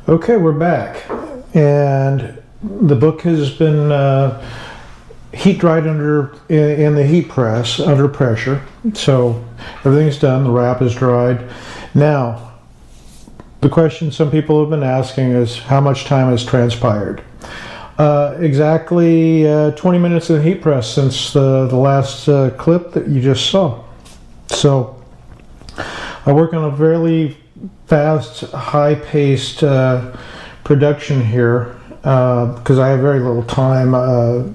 Okay, we're back, and the book has been heat dried in the heat press under pressure. So everything's done. The wrap is dried. Now, the question some people have been asking is how much time has transpired. Exactly 20 minutes in the heat press since the last clip that you just saw. So I work on a fairly fast, high-paced production here because I have very little time. My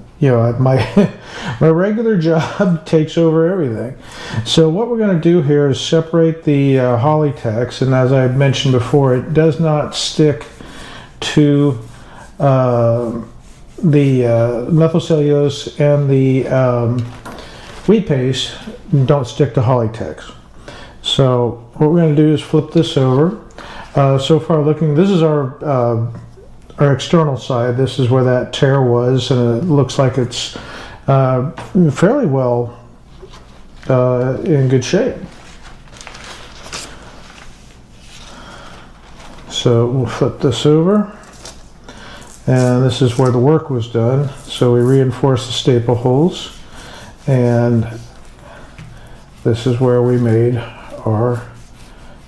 my regular job takes over everything. So what we're going to do here is separate the Hollytex, and as I mentioned before, it does not stick to the methyl cellulose, and the wheat paste don't stick to Hollytex. So what we're going to do is flip this over. So far looking, this is our external side. This is where that tear was, and it looks like it's fairly well in good shape. So we'll flip this over, and this is where the work was done. So we reinforced the staple holes, and this is where we made our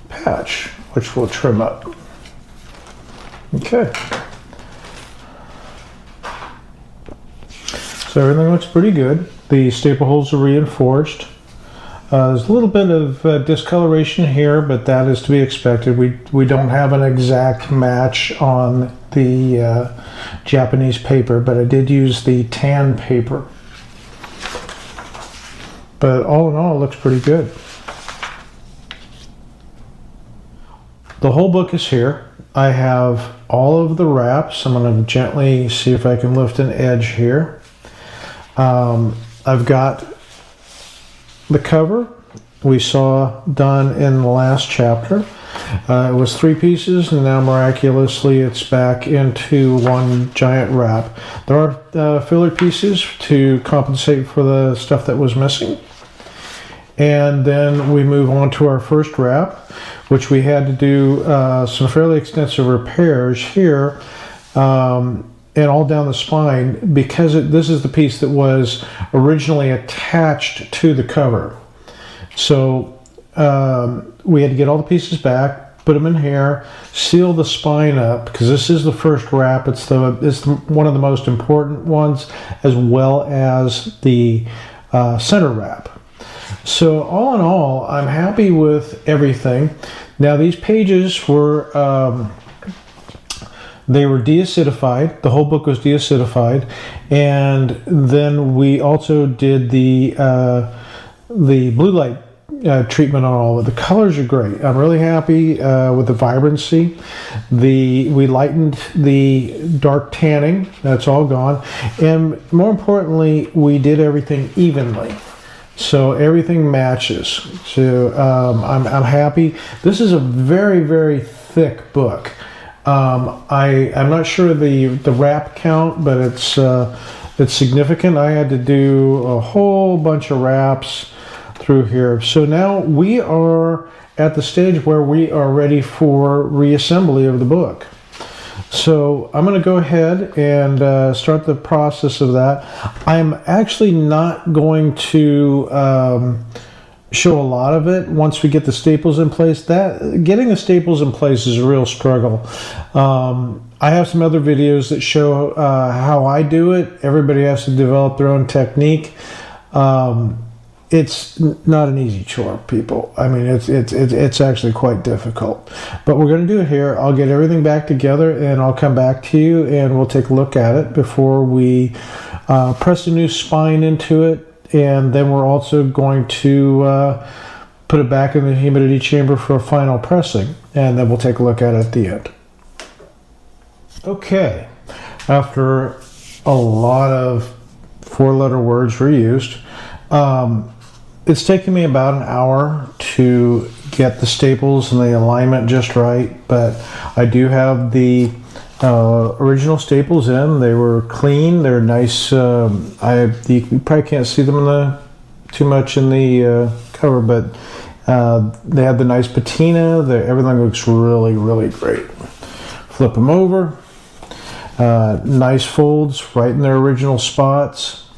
patch, which we'll trim up. Okay. So everything looks pretty good. The staple holes are reinforced. There's a little bit of discoloration here, but that is to be expected. We don't have an exact match on the Japanese paper, but I did use the tan paper. But all in all, it looks pretty good. The whole book is here. I have all of the wraps. I'm going to gently see if I can lift an edge here. I've got the cover we saw done in the last chapter. It was 3 pieces, and now miraculously it's back into one giant wrap. There are filler pieces to compensate for the stuff that was missing. And then we move on to our first wrap, which we had to do some fairly extensive repairs here and all down the spine, because this is the piece that was originally attached to the cover. So we had to get all the pieces back, put them in here, seal the spine up, because this is the first wrap. It's one of the most important ones, as well as the center wrap. So all in all, I'm happy with everything. Now these pages were they were deacidified. The whole book was deacidified, and then we also did the blue light treatment on all of it. The colors are great. I'm really happy with the vibrancy. We lightened the dark tanning. That's all gone, and more importantly, we did everything evenly. So everything matches. So I'm happy. This is a very, very thick book. I'm not sure the wrap count, but it's significant. I had to do a whole bunch of wraps through here. So now we are at the stage where we are ready for reassembly of the book. So I'm going to go ahead and start the process of that. I'm actually not going to show a lot of it once we get the staples in place. Getting the staples in place is a real struggle. I have some other videos that show how I do it. Everybody has to develop their own technique. It's not an easy chore, people. I mean, it's actually quite difficult. But we're going to do it here. I'll get everything back together, and I'll come back to you, and we'll take a look at it before we press a new spine into it. And then we're also going to put it back in the humidity chamber for a final pressing, and then we'll take a look at it at the end. Okay, after a lot of 4-letter words were used, it's taken me about an hour to get the staples and the alignment just right, but I do have the original staples in. They were clean. They're nice. You probably can't see them too much in the cover, but they have the nice patina. Everything looks really, really great. Flip them over. Nice folds right in their original spots.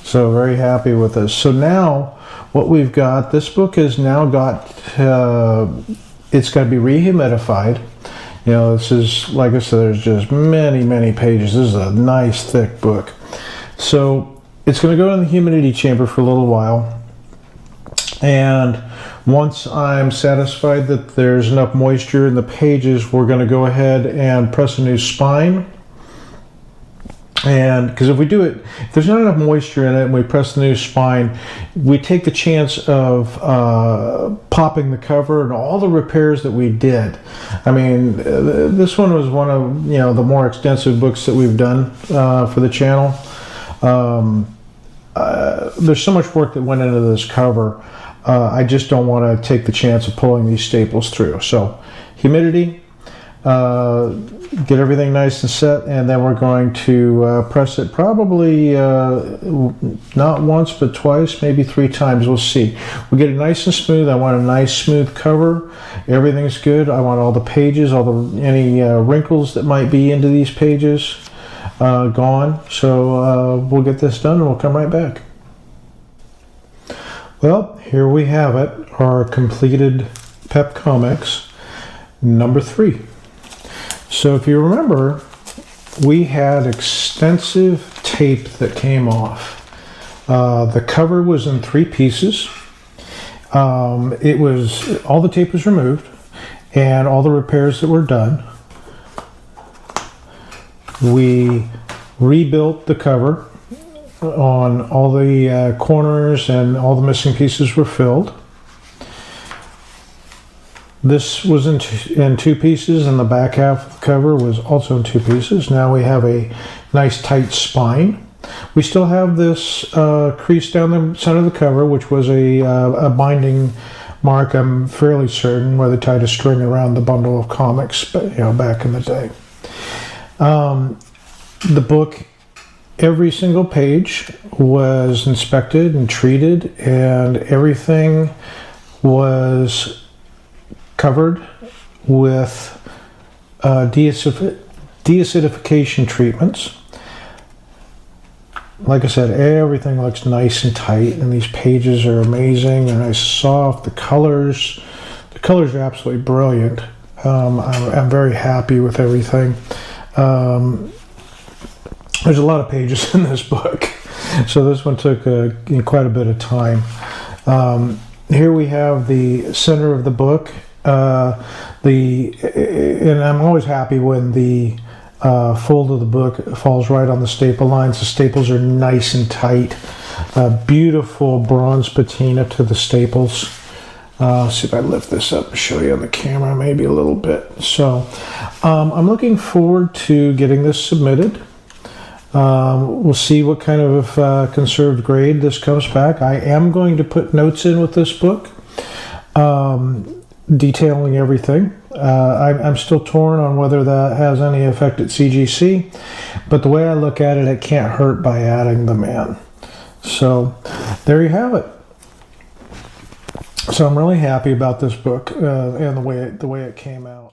So very happy with this. So now what we've got, this book has now got, it's got to be rehumidified. You know, this is, like I said, there's just many pages. This is a nice thick book. So it's going to go in the humidity chamber for a little while. And once I'm satisfied that there's enough moisture in the pages, we're going to go ahead and press a new spine. And because if we do it, if there's not enough moisture in it and we press the new spine, we take the chance of popping the cover and all the repairs that we did. I mean, this one was one of, you know, the more extensive books that we've done for the channel. There's so much work that went into this cover. I just don't want to take the chance of pulling these staples through. So humidity, get everything nice and set, and then we're going to press it probably not once but twice, maybe 3 times. We'll see. We'll get it nice and smooth. I want a nice smooth cover. Everything's good. I want all the pages, any wrinkles that might be into these pages gone. So we'll get this done and we'll come right back. Well, here we have it, our completed Pep Comics number 3. So if you remember, we had extensive tape that came off. The cover was in 3 pieces. It was, all the tape was removed and all the repairs that were done. We rebuilt the cover on all the corners, and all the missing pieces were filled. This was in 2 pieces, and the back half of the cover was also in 2 pieces. Now we have a nice tight spine. We still have this crease down the center of the cover, which was a binding mark, I'm fairly certain, where they tied a string around the bundle of comics, you know, back in the day. The book, every single page was inspected and treated, and everything was covered with deacidification treatments. Like I said, everything looks nice and tight, and these pages are amazing. They're nice, soft. The colors are absolutely brilliant. I'm very happy with everything. There's a lot of pages in this book, so this one took quite a bit of time. Here we have the center of the book. And I'm always happy when the fold of the book falls right on the staple lines. The staples are nice and tight. Beautiful bronze patina to the staples. See if I lift this up and show you on the camera maybe a little bit. So I'm looking forward to getting this submitted. We'll see what kind of conserved grade this comes back. I am going to put notes in with this book, detailing everything. I'm still torn on whether that has any effect at CGC, but the way I look at it, it can't hurt by adding them in. So there you have it. So I'm really happy about this book and the way it came out.